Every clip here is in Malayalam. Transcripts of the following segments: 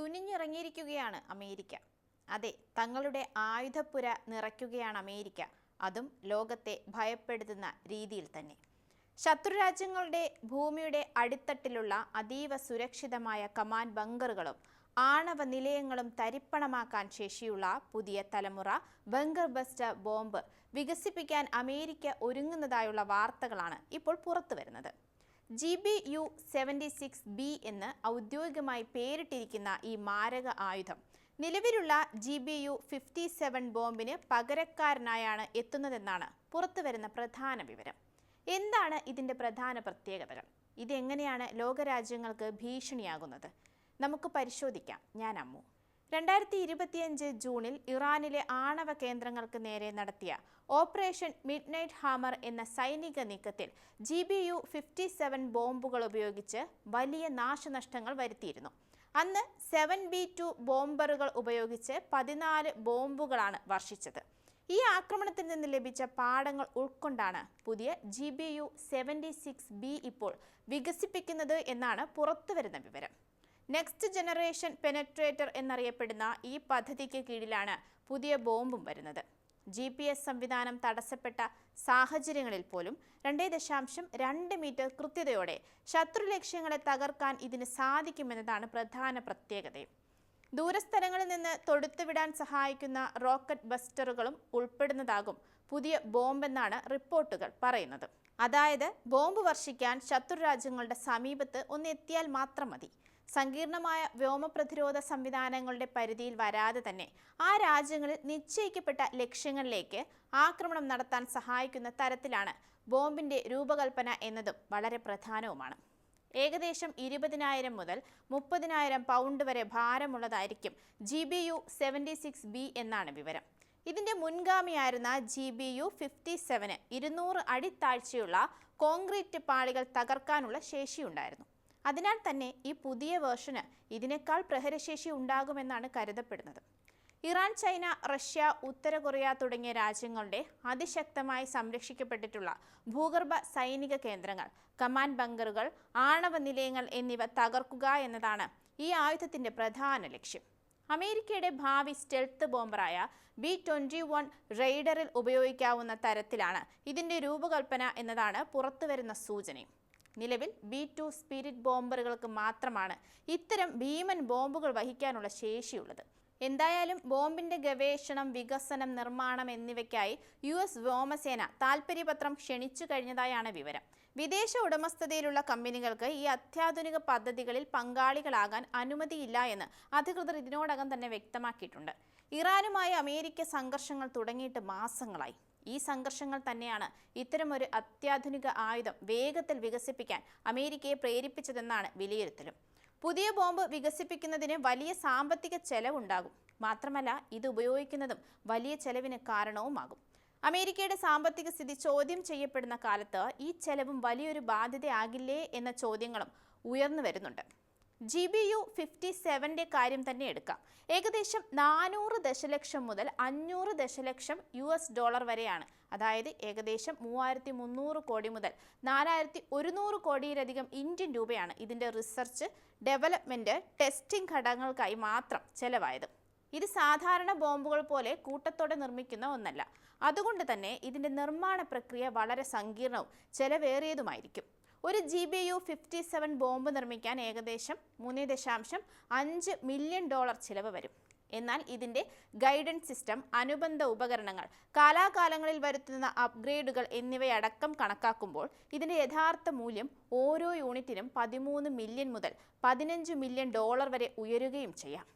തുനിഞ്ഞിറങ്ങിയിരിക്കുകയാണ് അമേരിക്ക. അതെ, തങ്ങളുടെ ആയുധപ്പുര നിറയ്ക്കുകയാണ് അമേരിക്ക. അതും ലോകത്തെ ഭയപ്പെടുത്തുന്ന രീതിയിൽ തന്നെ. ശത്രുരാജ്യങ്ങളുടെ ഭൂമിയുടെ അടിത്തട്ടിലുള്ള അതീവ സുരക്ഷിതമായ കമാൻഡ് ബങ്കറുകളും ആണവ നിലയങ്ങളും തരിപ്പണമാക്കാൻ ശേഷിയുള്ള പുതിയ തലമുറ ബങ്കർ ബസ്റ്റർ ബോംബ് വികസിപ്പിക്കാൻ അമേരിക്ക ഒരുങ്ങുന്നതായുള്ള വാർത്തകളാണ് ഇപ്പോൾ പുറത്തുവരുന്നത്. GBU-76B എന്ന് ഔദ്യോഗികമായി പേരിട്ടിരിക്കുന്ന ഈ മാരക ആയുധം നിലവിലുള്ള GBU-57 ബോംബിന് പകരക്കാരനായാണ് എത്തുന്നതെന്നാണ് പുറത്തുവരുന്ന പ്രധാന വിവരം. എന്താണ് ഇതിൻ്റെ പ്രധാന പ്രത്യേകതകൾ? ഇതെങ്ങനെയാണ് ലോകരാജ്യങ്ങൾക്ക് ഭീഷണിയാകുന്നത്? നമുക്ക് പരിശോധിക്കാം. ഞാൻ അമ്മു. 2025 ജൂണിൽ ഇറാനിലെ ആണവ കേന്ദ്രങ്ങൾക്ക് നേരെ നടത്തിയ ഓപ്പറേഷൻ മിഡ്നൈറ്റ് ഹാമർ എന്ന സൈനിക നീക്കത്തിൽ GBU-57 ബോംബുകൾ ഉപയോഗിച്ച് വലിയ നാശനഷ്ടങ്ങൾ വരുത്തിയിരുന്നു. അന്ന് 7B2 ബോംബറുകൾ ഉപയോഗിച്ച് 14 ബോംബുകളാണ് വർഷിച്ചത്. ഈ ആക്രമണത്തിൽ നിന്ന് ലഭിച്ച പാഠങ്ങൾ ഉൾക്കൊണ്ടാണ് പുതിയ GBU-76B ഇപ്പോൾ വികസിപ്പിക്കുന്നത് എന്നാണ് പുറത്തുവരുന്ന വിവരം. നെക്സ്റ്റ് ജനറേഷൻ പെനട്രേറ്റർ എന്നറിയപ്പെടുന്ന ഈ പദ്ധതിക്ക് കീഴിലാണ് പുതിയ ബോംബും വരുന്നത്. GPS സംവിധാനം തടസ്സപ്പെട്ട സാഹചര്യങ്ങളിൽ പോലും 2.2 മീറ്റർ കൃത്യതയോടെ ശത്രു ലക്ഷ്യങ്ങളെ തകർക്കാൻ ഇതിന് സാധിക്കുമെന്നതാണ് പ്രധാന പ്രത്യേകതയും. ദൂരസ്ഥലങ്ങളിൽ നിന്ന് തൊടുത്തുവിടാൻ സഹായിക്കുന്ന റോക്കറ്റ് ബസ്റ്ററുകളും ഉൾപ്പെടുന്നതാകും പുതിയ ബോംബെന്നാണ് റിപ്പോർട്ടുകൾ പറയുന്നത്. അതായത് ബോംബ് വർഷിക്കാൻ ശത്രു രാജ്യങ്ങളുടെ സമീപത്ത് ഒന്നെത്തിയാൽ മാത്രം മതി. സങ്കീർണമായ വ്യോമ പ്രതിരോധ സംവിധാനങ്ങളുടെ പരിധിയിൽ വരാതെ തന്നെ ആ രാജ്യങ്ങളിൽ നിശ്ചയിക്കപ്പെട്ട ലക്ഷ്യങ്ങളിലേക്ക് ആക്രമണം നടത്താൻ സഹായിക്കുന്ന തരത്തിലാണ് ബോംബിന്റെ രൂപകൽപ്പന എന്നതും വളരെ പ്രധാനവുമാണ്. ഏകദേശം 20,000 മുതൽ 30,000 പൗണ്ട് വരെ ഭാരമുള്ളതായിരിക്കും GBU-76B എന്നാണ് വിവരം. ഇതിന്റെ മുൻഗാമിയായിരുന്ന GBU-57 200 അടി താഴ്ചയുള്ള കോൺക്രീറ്റ് പാളികൾ തകർക്കാനുള്ള ശേഷിയുണ്ടായിരുന്നു. അതിനാൽ തന്നെ ഈ പുതിയ വേർഷന് ഇതിനേക്കാൾ പ്രഹരശേഷി ഉണ്ടാകുമെന്നാണ് കരുതപ്പെടുന്നത്. ഇറാൻ, ചൈന, റഷ്യ, ഉത്തര കൊറിയ തുടങ്ങിയ രാജ്യങ്ങളുടെ അതിശക്തമായി സംരക്ഷിക്കപ്പെട്ടിട്ടുള്ള ഭൂഗർഭ സൈനിക കേന്ദ്രങ്ങൾ, കമാൻഡ് ബങ്കറുകൾ, ആണവ നിലയങ്ങൾ എന്നിവ തകർക്കുക എന്നതാണ് ഈ ആയുധത്തിന്റെ പ്രധാന ലക്ഷ്യം. അമേരിക്കയുടെ ഭാവി സ്റ്റെൽത്ത് ബോംബറായ B-21 റെയ്ഡറിൽ ഉപയോഗിക്കാവുന്ന തരത്തിലാണ് ഇതിന്റെ രൂപകൽപ്പന എന്നതാണ് പുറത്തുവരുന്ന സൂചനയും. നിലവിൽ B-2 സ്പിരിറ്റ് ബോംബറുകൾക്ക് മാത്രമാണ് ഇത്തരം ഭീമൻ ബോംബുകൾ വഹിക്കാനുള്ള ശേഷിയുള്ളത്. എന്തായാലും ബോംബിന്റെ ഗവേഷണം, വികസനം, നിർമ്മാണം എന്നിവയ്ക്കായി US വ്യോമസേന താൽപര്യപത്രം ക്ഷണിച്ചു കഴിഞ്ഞതായാണ് വിവരം. വിദേശ ഉടമസ്ഥതയിലുള്ള കമ്പനികൾക്ക് ഈ അത്യാധുനിക പദ്ധതികളിൽ പങ്കാളികളാകാൻ അനുമതിയില്ല എന്ന് അധികൃതർ ഇതിനോടകം തന്നെ വ്യക്തമാക്കിയിട്ടുണ്ട്. ഇറാനുമായി അമേരിക്ക സംഘർഷങ്ങൾ തുടങ്ങിയിട്ട് മാസങ്ങളായി. ഈ സംഘർഷങ്ങൾ തന്നെയാണ് ഇത്തരമൊരു അത്യാധുനിക ആയുധം വേഗത്തിൽ വികസിപ്പിക്കാൻ അമേരിക്കയെ പ്രേരിപ്പിച്ചതെന്നാണ് വിലയിരുത്തലും. പുതിയ ബോംബ് വികസിപ്പിക്കുന്നതിന് വലിയ സാമ്പത്തിക ചെലവുണ്ടാകും. മാത്രമല്ല ഇത് ഉപയോഗിക്കുന്നതും വലിയ ചെലവിന് കാരണവുമാകും. അമേരിക്കയുടെ സാമ്പത്തിക സ്ഥിതി ചോദ്യം ചെയ്യപ്പെടുന്ന കാലത്ത് ഈ ചെലവും വലിയൊരു ബാധ്യതയാകില്ലേ എന്ന ചോദ്യങ്ങളും ഉയർന്നു വരുന്നുണ്ട്. GBU-57 കാര്യം തന്നെ എടുക്കാം. ഏകദേശം 400 ദശലക്ഷം മുതൽ 500 ദശലക്ഷം $US വരെയാണ്. അതായത് ഏകദേശം 3,300 കോടി മുതൽ 4,100 കോടിയിലധികം ഇന്ത്യൻ രൂപയാണ് ഇതിൻ്റെ റിസർച്ച്, ഡെവലപ്മെൻറ്റ്, ടെസ്റ്റിംഗ് ഘടകങ്ങൾക്കായി മാത്രം ചെലവായത്. ഇത് സാധാരണ ബോംബുകൾ പോലെ കൂട്ടത്തോടെ നിർമ്മിക്കുന്ന ഒന്നല്ല. അതുകൊണ്ട് തന്നെ ഇതിൻ്റെ നിർമ്മാണ പ്രക്രിയ വളരെ സങ്കീർണവും ചെലവേറിയതുമായിരിക്കും. ഒരു GBU-57 ബോംബ് നിർമ്മിക്കാൻ ഏകദേശം $3.5 മില്യൺ ചിലവ് വരും. എന്നാൽ ഇതിൻ്റെ ഗൈഡൻസ് സിസ്റ്റം, അനുബന്ധ ഉപകരണങ്ങൾ, കാലാകാലങ്ങളിൽ വരുത്തുന്ന അപ്ഗ്രേഡുകൾ എന്നിവയടക്കം കണക്കാക്കുമ്പോൾ ഇതിൻ്റെ യഥാർത്ഥ മൂല്യം ഓരോ യൂണിറ്റിനും 13 മില്യൺ മുതൽ 15 മില്യൺ വരെ ഉയരുകയും ചെയ്യാം.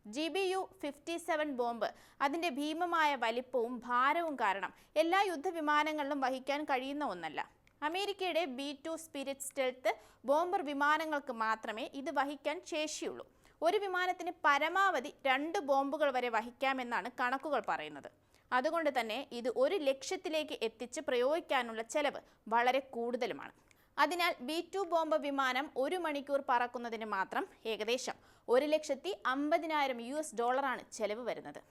GBU-57 ബോംബ് അതിൻ്റെ ഭീമമായ വലിപ്പവും ഭാരവും കാരണം എല്ലാ യുദ്ധവിമാനങ്ങളിലും വഹിക്കാൻ കഴിയുന്ന ഒന്നല്ല. അമേരിക്കയുടെ B-2 സ്പിരിറ്റ് സ്റ്റെൽത്ത് ബോംബർ വിമാനങ്ങൾക്ക് മാത്രമേ ഇത് വഹിക്കാൻ ശേഷിയുള്ളൂ. ഒരു വിമാനത്തിന് പരമാവധി 2 ബോംബുകൾ വരെ വഹിക്കാമെന്നാണ് കണക്കുകൾ പറയുന്നത്. അതുകൊണ്ട് തന്നെ ഇത് ഒരു ലക്ഷ്യത്തിലേക്ക് എത്തിച്ച് പ്രയോഗിക്കാനുള്ള ചെലവ് വളരെ കൂടുതലുമാണ്. അതിനാൽ B-2 ബോംബ് വിമാനം 1 മണിക്കൂർ പറക്കുന്നതിന് മാത്രം ഏകദേശം $1,50,000 ചെലവ് വരുന്നത്.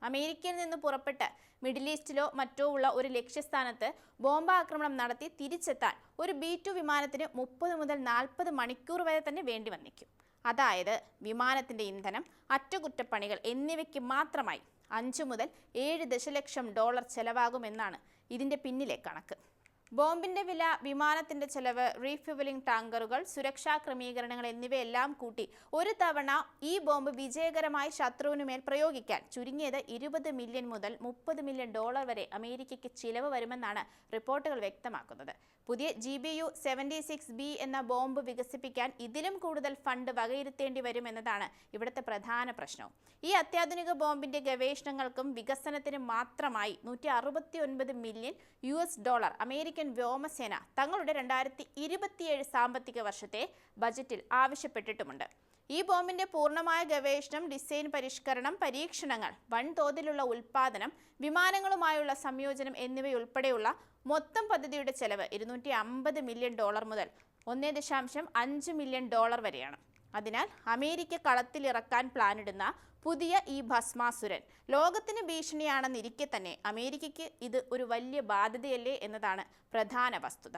അമേരിക്കയിൽ നിന്ന് പുറപ്പെട്ട് മിഡിൽ ഈസ്റ്റിലോ മറ്റോ ഉള്ള ഒരു ലക്ഷ്യസ്ഥാനത്ത് ബോംബാക്രമണം നടത്തി തിരിച്ചെത്താൻ ഒരു B-2 വിമാനത്തിന് 30 മുതൽ 40 മണിക്കൂർ വരെ തന്നെ വേണ്ടി വന്നേക്കും. അതായത് വിമാനത്തിന്റെ ഇന്ധനം, അറ്റകുറ്റപ്പണികൾ എന്നിവയ്ക്ക് മാത്രമായി 5 മുതൽ 7 ദശലക്ഷം ഡോളർ ചെലവാകുമെന്നാണ് ഇതിന്റെ പിന്നിലെ കണക്ക്. ബോംബിന്റെ വില, വിമാനത്തിന്റെ ചെലവ്, റീഫ്യൂവലിംഗ് ടാങ്കറുകൾ, സുരക്ഷാ ക്രമീകരണങ്ങൾ എന്നിവയെല്ലാം കൂട്ടി ഒരു തവണ ഈ ബോംബ് വിജയകരമായി ശത്രുവിനുമേൽ പ്രയോഗിക്കാൻ ചുരുങ്ങിയത് 20 മില്യൺ മുതൽ 30 മില്യൺ ഡോളർ വരെ അമേരിക്കയ്ക്ക് ചിലവ് വരുമെന്നാണ് റിപ്പോർട്ടുകൾ വ്യക്തമാക്കുന്നത്. പുതിയ GBU 76B എന്ന ബോംബ് വികസിപ്പിക്കാൻ ഇതിലും കൂടുതൽ ഫണ്ട് വകയിരുത്തേണ്ടി വരുമെന്നതാണ് ഇവിടുത്തെ പ്രധാന പ്രശ്നവും. ഈ അത്യാധുനിക ബോംബിന്റെ ഗവേഷണങ്ങൾക്കും വികസനത്തിനും മാത്രമായി 169 മില്യൺ US അമേരിക്കൻ വ്യോമസേന തങ്ങളുടെ 2027 സാമ്പത്തിക വർഷത്തെ ബജറ്റിൽ ആവശ്യപ്പെട്ടിട്ടുമുണ്ട്. ഈ ബോംബിന്റെ പൂർണ്ണമായ ഗവേഷണം, ഡിസൈൻ, പരിഷ്കരണം, പരീക്ഷണങ്ങൾ, വൻതോതിലുള്ള ഉൽപ്പാദനം, വിമാനങ്ങളുമായുള്ള സംയോജനം എന്നിവയുൾപ്പെടെയുള്ള മൊത്തം പദ്ധതിയുടെ ചെലവ് 250 മില്യൺ ഡോളർ മുതൽ 1.5 മില്യൺ ഡോളർ വരെയാണ്. അതിനാൽ അമേരിക്ക കളത്തിലിറക്കാൻ പ്ലാനിടുന്ന പുതിയ ഈ ഭസ്മാസുരൻ ലോകത്തിന് ഭീഷണിയാണെന്നിരിക്കെ തന്നെ അമേരിക്കയ്ക്ക് ഇത് ഒരു വലിയ ബാധ്യതയല്ലേ എന്നതാണ് പ്രധാന വസ്തുത.